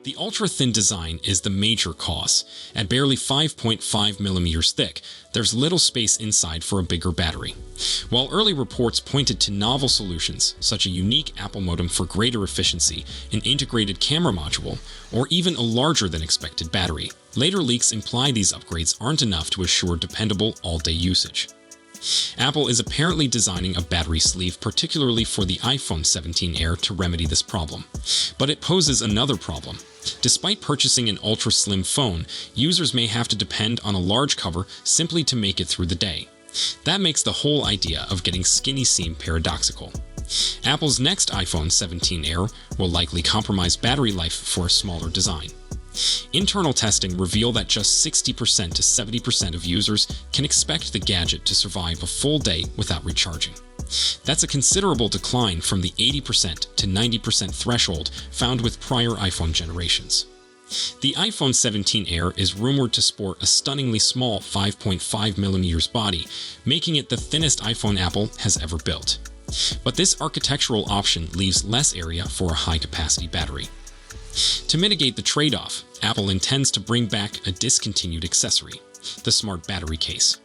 The ultra-thin design is the major cause. At barely 5.5 millimeters thick, there's little space inside for a bigger battery. While early reports pointed to novel solutions, such a unique Apple modem for greater efficiency, an integrated camera module, or even a larger-than-expected battery, later leaks imply these upgrades aren't enough to assure dependable all-day usage. Apple is apparently designing a battery sleeve particularly for the iPhone 17 Air to remedy this problem. But it poses another problem. Despite purchasing an ultra-slim phone, users may have to depend on a large cover simply to make it through the day. That makes the whole idea of getting skinny seem paradoxical. Apple's next iPhone 17 Air will likely compromise battery life for a smaller design. Internal testing reveal that just 60% to 70% of users can expect the gadget to survive a full day without recharging. That's a considerable decline from the 80% to 90% threshold found with prior iPhone generations. The iPhone 17 Air is rumored to sport a stunningly small 5.5mm body, making it the thinnest iPhone Apple has ever built. But this architectural option leaves less area for a high-capacity battery. To mitigate the trade-off, Apple intends to bring back a discontinued accessory, the smart battery case.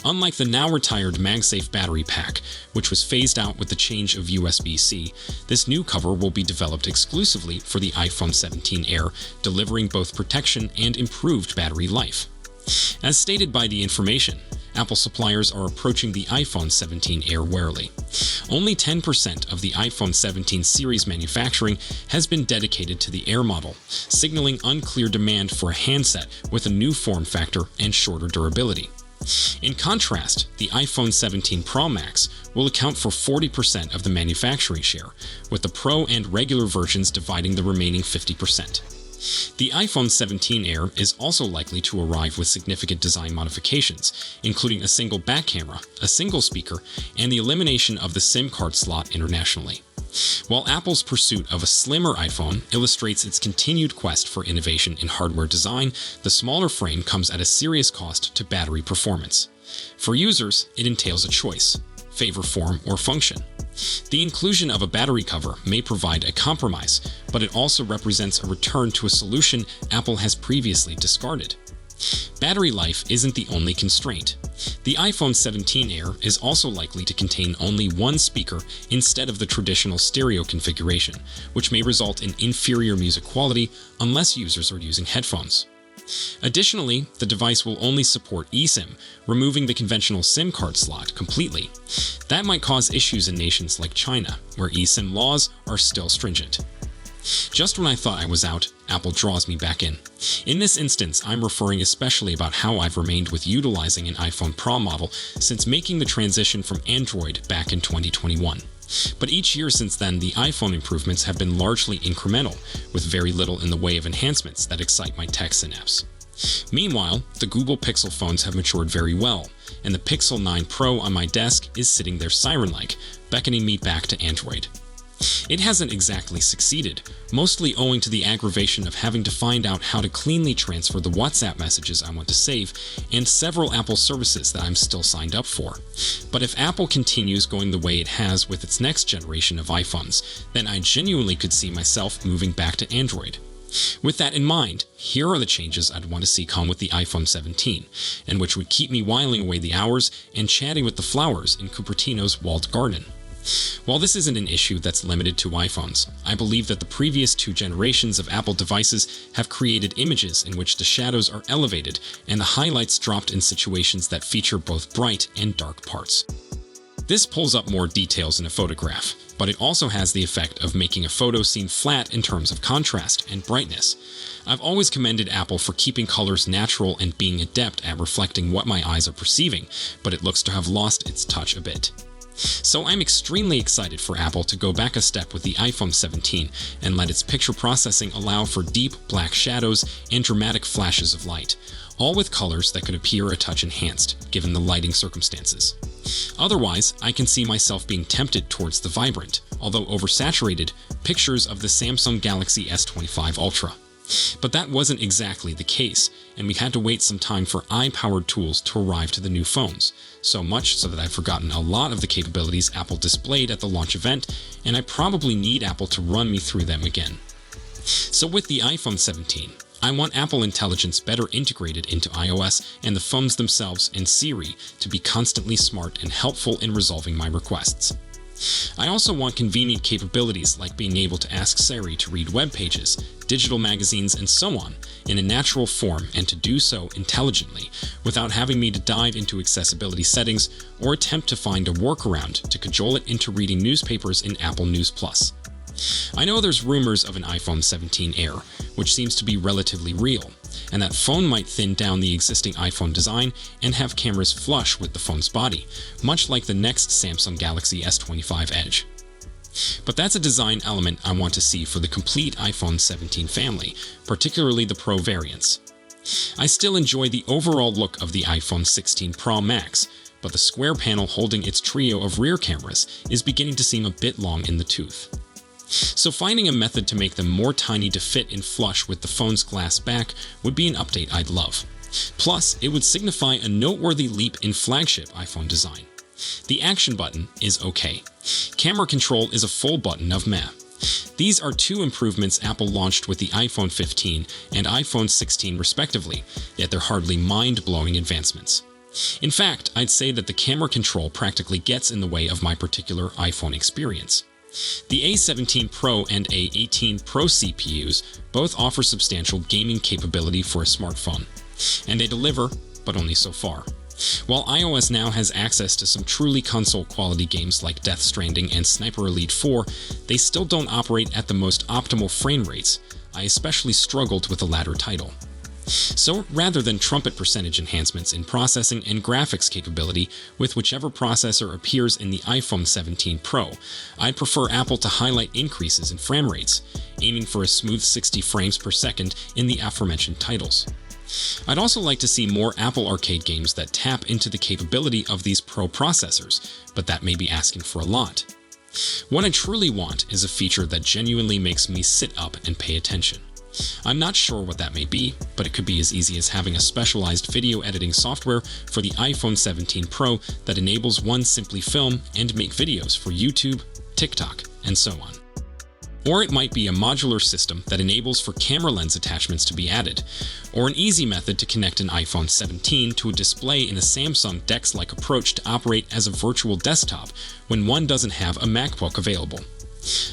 Unlike the now-retired MagSafe battery pack, which was phased out with the change of USB-C, this new cover will be developed exclusively for the iPhone 17 Air, delivering both protection and improved battery life. As stated by the information, Apple suppliers are approaching the iPhone 17 Air warily. Only 10% of the iPhone 17 series manufacturing has been dedicated to the Air model, signaling unclear demand for a handset with a new form factor and shorter durability. In contrast, the iPhone 17 Pro Max will account for 40% of the manufacturing share, with the Pro and regular versions dividing the remaining 50%. The iPhone 17 Air is also likely to arrive with significant design modifications, including a single back camera, a single speaker, and the elimination of the SIM card slot internationally. While Apple's pursuit of a slimmer iPhone illustrates its continued quest for innovation in hardware design, the smaller frame comes at a serious cost to battery performance. For users, it entails a choice: favor form or function. The inclusion of a battery cover may provide a compromise, but it also represents a return to a solution Apple has previously discarded. Battery life isn't the only constraint. The iPhone 17 Air is also likely to contain only one speaker instead of the traditional stereo configuration, which may result in inferior music quality unless users are using headphones. Additionally, the device will only support eSIM, removing the conventional SIM card slot completely. That might cause issues in nations like China, where eSIM laws are still stringent. Just when I thought I was out, Apple draws me back in. In this instance, I'm referring especially about how I've remained with utilizing an iPhone Pro model since making the transition from Android back in 2021. But each year since then, the iPhone improvements have been largely incremental, with very little in the way of enhancements that excite my tech synapse. Meanwhile, the Google Pixel phones have matured very well, and the Pixel 9 Pro on my desk is sitting there siren-like, beckoning me back to Android. It hasn't exactly succeeded, mostly owing to the aggravation of having to find out how to cleanly transfer the WhatsApp messages I want to save, and several Apple services that I'm still signed up for. But if Apple continues going the way it has with its next generation of iPhones, then I genuinely could see myself moving back to Android. With that in mind, here are the changes I'd want to see come with the iPhone 17, and which would keep me whiling away the hours and chatting with the flowers in Cupertino's walled garden. While this isn't an issue that's limited to iPhones, I believe that the previous two generations of Apple devices have created images in which the shadows are elevated and the highlights dropped in situations that feature both bright and dark parts. This pulls up more details in a photograph, but it also has the effect of making a photo seem flat in terms of contrast and brightness. I've always commended Apple for keeping colors natural and being adept at reflecting what my eyes are perceiving, but it looks to have lost its touch a bit. So I'm extremely excited for Apple to go back a step with the iPhone 17 and let its picture processing allow for deep black shadows and dramatic flashes of light, all with colors that could appear a touch enhanced, given the lighting circumstances. Otherwise, I can see myself being tempted towards the vibrant, although oversaturated, pictures of the Samsung Galaxy S25 Ultra. But that wasn't exactly the case, and we had to wait some time for eye-powered tools to arrive to the new phones, so much so that I've forgotten a lot of the capabilities Apple displayed at the launch event, and I probably need Apple to run me through them again. So with the iPhone 17, I want Apple Intelligence better integrated into iOS and the phones themselves and Siri to be constantly smart and helpful in resolving my requests. I also want convenient capabilities like being able to ask Siri to read web pages, digital magazines, and so on in a natural form, and to do so intelligently without having me to dive into accessibility settings or attempt to find a workaround to cajole it into reading newspapers in Apple News Plus. I know there's rumors of an iPhone 17 Air, which seems to be relatively real, and that phone might thin down the existing iPhone design and have cameras flush with the phone's body, much like the next Samsung Galaxy S25 Edge. But that's a design element I want to see for the complete iPhone 17 family, particularly the Pro variants. I still enjoy the overall look of the iPhone 16 Pro Max, but the square panel holding its trio of rear cameras is beginning to seem a bit long in the tooth. So finding a method to make them more tiny to fit in flush with the phone's glass back would be an update I'd love. Plus, it would signify a noteworthy leap in flagship iPhone design. The action button is okay. Camera control is a full button of meh. These are two improvements Apple launched with the iPhone 15 and iPhone 16 respectively, yet they're hardly mind-blowing advancements. In fact, I'd say that the camera control practically gets in the way of my particular iPhone experience. The A17 Pro and A18 Pro CPUs both offer substantial gaming capability for a smartphone, and they deliver, but only so far. While iOS now has access to some truly console-quality games like Death Stranding and Sniper Elite 4, they still don't operate at the most optimal frame rates. I especially struggled with the latter title. So rather than trumpet percentage enhancements in processing and graphics capability with whichever processor appears in the iPhone 17 Pro, I'd prefer Apple to highlight increases in frame rates, aiming for a smooth 60 frames per second in the aforementioned titles. I'd also like to see more Apple Arcade games that tap into the capability of these Pro processors, but that may be asking for a lot. What I truly want is a feature that genuinely makes me sit up and pay attention. I'm not sure what that may be, but it could be as easy as having a specialized video editing software for the iPhone 17 Pro that enables one simply film and make videos for YouTube, TikTok, and so on. Or it might be a modular system that enables for camera lens attachments to be added, or an easy method to connect an iPhone 17 to a display in a Samsung DeX-like approach to operate as a virtual desktop when one doesn't have a MacBook available.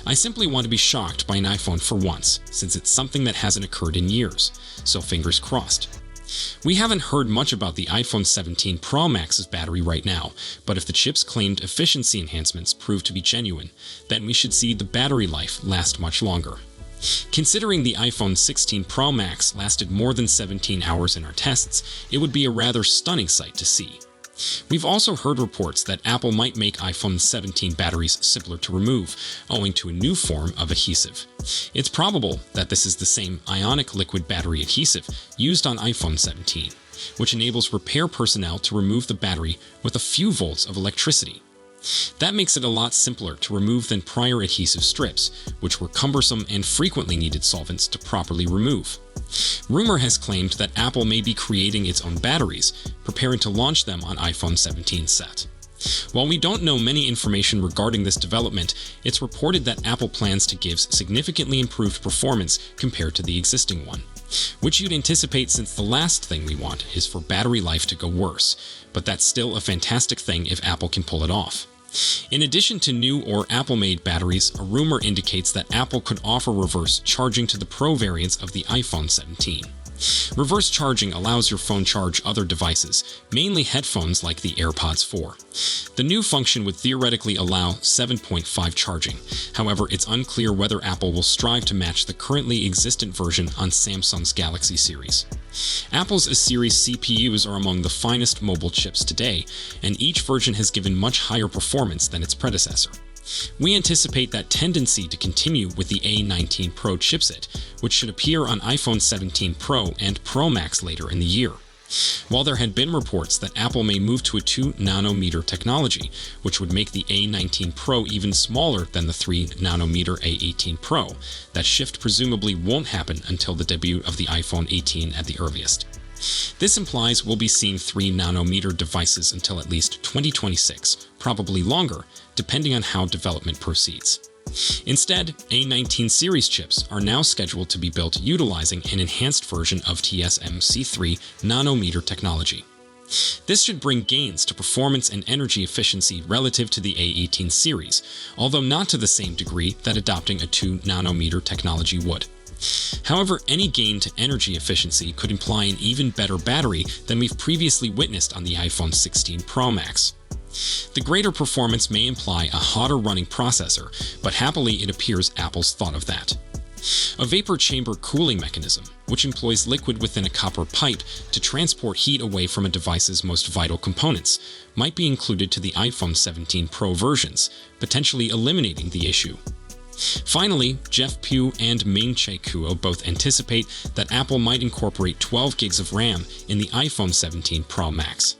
I simply want to be shocked by an iPhone for once, since it's something that hasn't occurred in years, so fingers crossed. We haven't heard much about the iPhone 17 Pro Max's battery right now, but if the chip's claimed efficiency enhancements prove to be genuine, then we should see the battery life last much longer. Considering the iPhone 16 Pro Max lasted more than 17 hours in our tests, it would be a rather stunning sight to see. We've also heard reports that Apple might make iPhone 17 batteries simpler to remove, owing to a new form of adhesive. It's probable that this is the same ionic liquid battery adhesive used on iPhone 17, which enables repair personnel to remove the battery with a few volts of electricity. That makes it a lot simpler to remove than prior adhesive strips, which were cumbersome and frequently needed solvents to properly remove. Rumor has claimed that Apple may be creating its own batteries, preparing to launch them on iPhone 17 set. While we don't know many information regarding this development, it's reported that Apple plans to give significantly improved performance compared to the existing one, which you'd anticipate since the last thing we want is for battery life to go worse, but that's still a fantastic thing if Apple can pull it off. In addition to new or Apple-made batteries, a rumor indicates that Apple could offer reverse charging to the Pro variants of the iPhone 17. Reverse charging allows your phone charge other devices, mainly headphones like the AirPods 4. The new function would theoretically allow 7.5 charging. However, it's unclear whether Apple will strive to match the currently existent version on Samsung's Galaxy series. Apple's A-series CPUs are among the finest mobile chips today, and each version has given much higher performance than its predecessor. We anticipate that tendency to continue with the A19 Pro chipset, which should appear on iPhone 17 Pro and Pro Max later in the year. While there had been reports that Apple may move to a 2nm technology, which would make the A19 Pro even smaller than the 3nm A18 Pro, that shift presumably won't happen until the debut of the iPhone 18 at the earliest. This implies we'll be seeing 3nm devices until at least 2026, probably longer, depending on how development proceeds. Instead, A19 series chips are now scheduled to be built utilizing an enhanced version of TSMC3 nanometer technology. This should bring gains to performance and energy efficiency relative to the A18 series, although not to the same degree that adopting a 2-nanometer technology would. However, any gain to energy efficiency could imply an even better battery than we've previously witnessed on the iPhone 16 Pro Max. The greater performance may imply a hotter running processor, but happily it appears Apple's thought of that. A vapor chamber cooling mechanism, which employs liquid within a copper pipe to transport heat away from a device's most vital components, might be included to the iPhone 17 Pro versions, potentially eliminating the issue. Finally, Jeff Pugh and Ming-Che Kuo both anticipate that Apple might incorporate 12 gigs of RAM in the iPhone 17 Pro Max.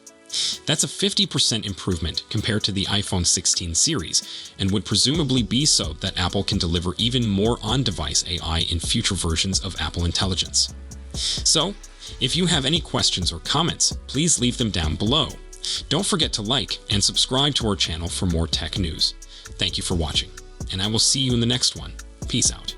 That's a 50% improvement compared to the iPhone 16 series, and would presumably be so that Apple can deliver even more on-device AI in future versions of Apple Intelligence. So, if you have any questions or comments, please leave them down below. Don't forget to like and subscribe to our channel for more tech news. Thank you for watching, and I will see you in the next one. Peace out.